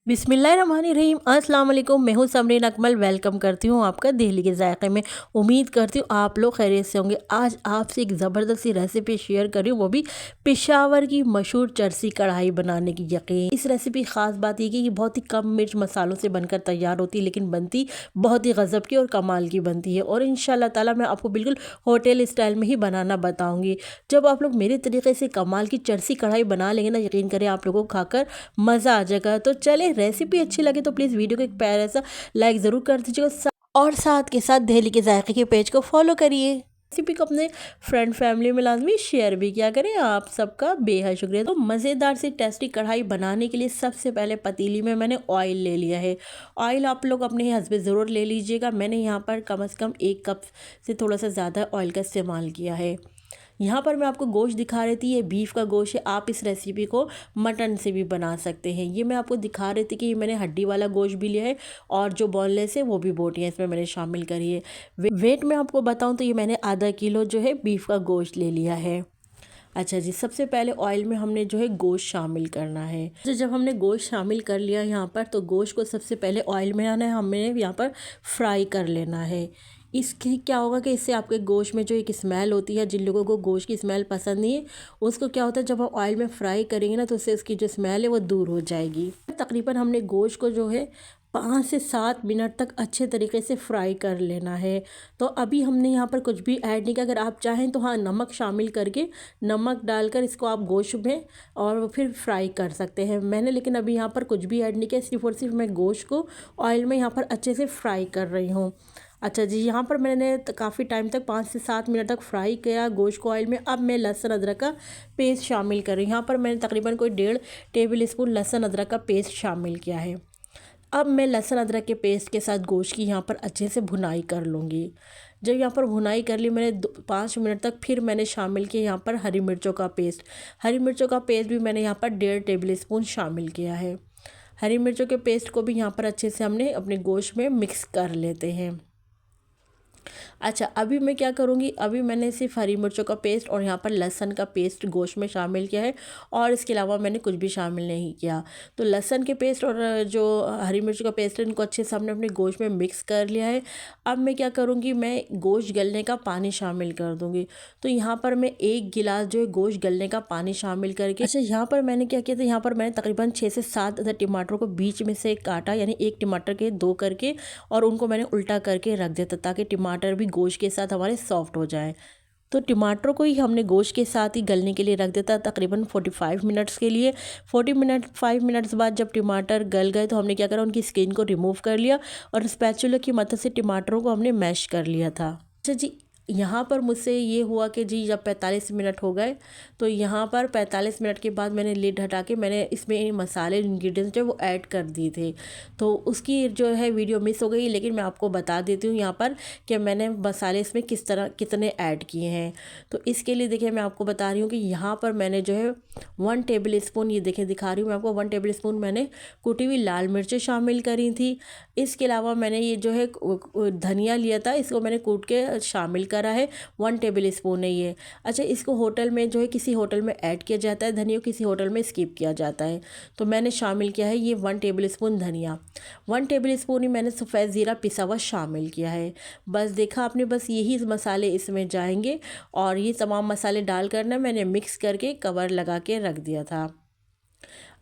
बिस्मिल्लाहिर्रहमानिर्रहीम। अस्सलाम वालेकुम। मैं हूँ समरीन अकमल। वेलकम करती हूँ आपका दिल्ली के जायके में। उम्मीद करती हूँ आप लोग खैरियत से होंगे। आज आपसे एक ज़बरदस्त सी रेसिपी शेयर कर रही हूँ, वो भी पेशावर की मशहूर चरसी कढ़ाई बनाने की। यकीन इस रेसिपी ख़ास बात ये कि ये बहुत ही कम मिर्च मसालों से बनकर तैयार होती है, लेकिन बनती बहुत ही गज़ब की और कमाल की बनती है। और इंशाल्लाह ताला मैं आपको बिल्कुल होटल स्टाइल में ही बनाना बताऊँगी। जब आप लोग मेरे तरीके से कमाल की चरसी कढ़ाई बना लेंगे ना, यकीन करें आप लोगों को खाकर मज़ा आ जाएगा। तो चले, रेसिपी अच्छी लगे तो प्लीज़ वीडियो को एक प्यारा सा लाइक ज़रूर कर दीजिएगा और साथ के साथ दिल्ली के जायके के पेज को फॉलो करिए। रेसिपी को अपने फ्रेंड फैमिली में लाजमी शेयर भी किया करें। आप सबका बेहद शुक्रिया। तो मज़ेदार सी टेस्टी कढ़ाई बनाने के लिए सबसे पहले पतीली में मैंने ऑयल ले लिया है। ऑयल आप लोग अपने हस्बे ज़रूर ले लीजिएगा। मैंने यहाँ पर कम से कम 1 कप से थोड़ा सा ज़्यादा ऑयल का इस्तेमाल किया है। यहाँ पर मैं आपको गोश्त दिखा रही थी, ये बीफ का गोश्त है। आप इस रेसिपी को मटन से भी बना सकते हैं। ये मैं आपको दिखा रही थी कि मैंने हड्डी वाला गोश्त भी लिया है और जो बोनलेस है वो भी बोटियाँ इसमें मैंने शामिल करी है। वेट में आपको बताऊँ तो ये मैंने आधा किलो जो है बीफ का गोश्त ले लिया है। अच्छा जी, सबसे पहले ऑयल में हमने जो है गोश्त शामिल करना है। तो जब हमने गोश्त शामिल कर लिया यहाँ पर, तो गोश्त को सबसे पहले ऑयल में आना है, हमें यहाँ पर फ्राई कर लेना है। इसके क्या होगा कि इससे आपके गोश्त में जो एक स्मेल होती है, जिन लोगों को गोश्त की स्मेल पसंद नहीं है, उसको क्या होता है जब हम ऑयल में फ्राई करेंगे ना, तो उससे उसकी जो स्मेल है वो दूर हो जाएगी। तकरीबन हमने गोश्त को जो है 5 से 7 मिनट तक अच्छे तरीके से फ्राई कर लेना है। तो अभी हमने यहाँ पर कुछ भी ऐड नहीं किया। अगर आप चाहें तो हाँ, नमक शामिल करके, नमक डालकर इसको आप गोश्त में और फिर फ्राई कर सकते हैं। मैंने लेकिन अभी यहाँ पर कुछ भी ऐड नहीं किया, सिर्फ और सिर्फ मैं गोश्त को ऑयल में यहाँ पर अच्छे से फ्राई कर रही हूँ। अच्छा जी, यहाँ पर मैंने काफ़ी टाइम तक 5 से 7 मिनट तक फ्राई किया गोश्त को ऑयल में। अब मैं लहसुन अदरक का पेस्ट शामिल कर रही हूँ। यहाँ पर मैंने तकरीबन कोई 1.5 टेबल स्पून लहसुन अदरक का पेस्ट शामिल किया है। अब मैं लहसुन अदरक के पेस्ट के साथ गोश्त की यहाँ पर अच्छे से भुनाई कर लूँगी। जब यहाँ पर भुनाई कर ली मैंने 5 मिनट तक, फिर मैंने शामिल किया यहाँ पर हरी मिर्चों का पेस्ट। हरी मिर्चों का पेस्ट भी मैंने यहाँ पर 1.5 टेबल स्पून शामिल किया है। हरी मिर्चों के पेस्ट को भी यहाँ पर अच्छे से हमने अपने गोश्त में मिक्स कर लेते हैं। अच्छा, अभी मैं क्या करूँगी, अभी मैंने सिर्फ हरी मिर्चों का पेस्ट और यहाँ पर लहसुन का पेस्ट गोश्त में शामिल किया है और इसके अलावा मैंने कुछ भी शामिल नहीं किया। तो लहसुन के पेस्ट और जो हरी मिर्च का पेस्ट है, इनको अच्छे से हमने अपने गोश्त में मिक्स कर लिया है। अब मैं क्या करूँगी, मैं गोश्त गलने का पानी शामिल कर दूँगी। तो यहाँ पर मैं 1 गिलास जो है गोश्त गलने का पानी शामिल करके, अच्छा यहाँ पर मैंने क्या किया था, यहाँ पर मैंने तकरीबन 6 से 7 टमाटर को बीच में से काटा, यानी एक टमाटर के 2 करके, और उनको मैंने उल्टा करके रख दिया था ताकि टमाटर भी गोश्त के साथ हमारे सॉफ्ट हो जाए। तो टमाटरों को ही हमने गोश्त के साथ ही गलने के लिए रख देता तकरीबन 45 मिनट्स के लिए। 5 मिनट्स बाद जब टमाटर गल गए तो हमने क्या करा, उनकी स्किन को रिमूव कर लिया और स्पैचुला की मदद से टमाटरों को हमने मैश कर लिया था। अच्छा जी, यहाँ पर मुझसे ये हुआ कि जी जब 45 मिनट हो गए, तो यहाँ पर 45 मिनट के बाद मैंने लिड हटा के मैंने इसमें मसाले इंग्रेडिएंट्स जो वो ऐड कर दिए थे। तो उसकी जो है वीडियो मिस हो गई, लेकिन मैं आपको बता देती हूँ यहाँ पर कि मैंने मसाले इसमें किस तरह कितने ऐड किए हैं। तो इसके लिए देखिए मैं आपको बता रही हूँ कि यहाँ पर मैंने जो है 1 टेबल स्पून, ये देखिए दिखा रही हूँ मैं आपको, 1 टेबल स्पून मैंने कुटी हुई लाल मिर्चें शामिल करी थी। इसके अलावा मैंने ये जो है धनिया लिया था, इसको मैंने कूट के शामिल करा है। 1 टेबल स्पून है ये। अच्छा, इसको होटल में जो है किसी होटल में ऐड किया जाता है धनिया, किसी होटल में स्किप किया जाता है। तो मैंने शामिल किया है ये 1 टेबल स्पून धनिया। 1 टेबल स्पून ही मैंने सफ़ेद ज़ीरा पिसा हुआ शामिल किया है। बस देखा आपने, बस यही मसाले इसमें जाएंगे और ये तमाम मसाले डाल कर ना मैंने मिक्स करके कवर लगा के रख दिया था।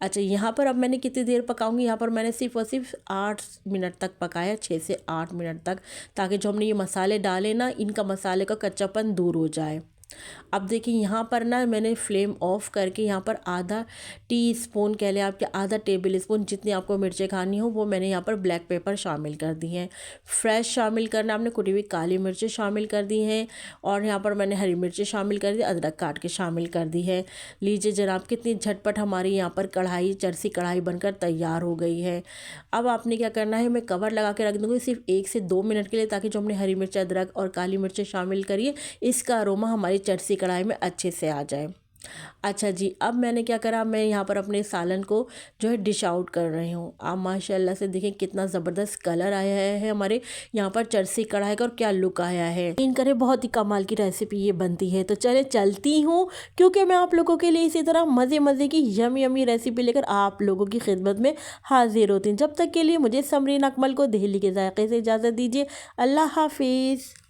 अच्छा, यहाँ पर अब मैंने कितनी देर पकाऊंगी, यहाँ पर मैंने सिर्फ और सिर्फ 8 मिनट तक पकाया, 6 से 8 मिनट तक, ताकि जो हमने ये मसाले डाले ना, इनका मसाले का कच्चापन दूर हो जाए। अब देखिए यहाँ पर ना मैंने फ्लेम ऑफ करके यहाँ पर आधा टीस्पून कह लें आपके, आधा टेबल स्पून, जितनी आपको मिर्चें खानी हो वो मैंने यहाँ पर ब्लैक पेपर शामिल कर दी हैं। फ्रेश शामिल करना, आपने कुटी हुई काली मिर्चें शामिल कर दी हैं और यहाँ पर मैंने हरी मिर्चें शामिल कर दी, अदरक काट के शामिल कर दी है। लीजिए जनाब, कितनी झटपट हमारी यहाँ पर कढ़ाई, चरसी कढ़ाई बनकर तैयार हो गई है। अब आपने क्या करना है, मैं कवर लगा के रख दूँगी सिर्फ 1 से 2 मिनट के लिए, ताकि जो हमने हरी मिर्च, अदरक और काली मिर्चें शामिल करी है, इसका अरोमा हमारी चरसी कढ़ाई में अच्छे से आ जाए। अच्छा जी, अब मैंने क्या करा, मैं यहाँ पर अपने सालन को जो है डिश आउट कर रही हूँ। आप माशाल्लाह से देखें कितना ज़बरदस्त कलर आया है हमारे यहाँ पर चरसी कढ़ाई का, और क्या लुक आया है। इन करे बहुत ही कमाल की रेसिपी ये बनती है। तो चले चलती हूँ, क्योंकि मैं आप लोगों के लिए इसी तरह मज़े मज़े की यमी यमी रेसिपी लेकर आप लोगों की खिदमत में हाजिर होती हूँ। जब तक के लिए मुझे समरीन अकमल को दिल्ली के जायके से इजाज़त दीजिए। अल्लाह हाफिज़।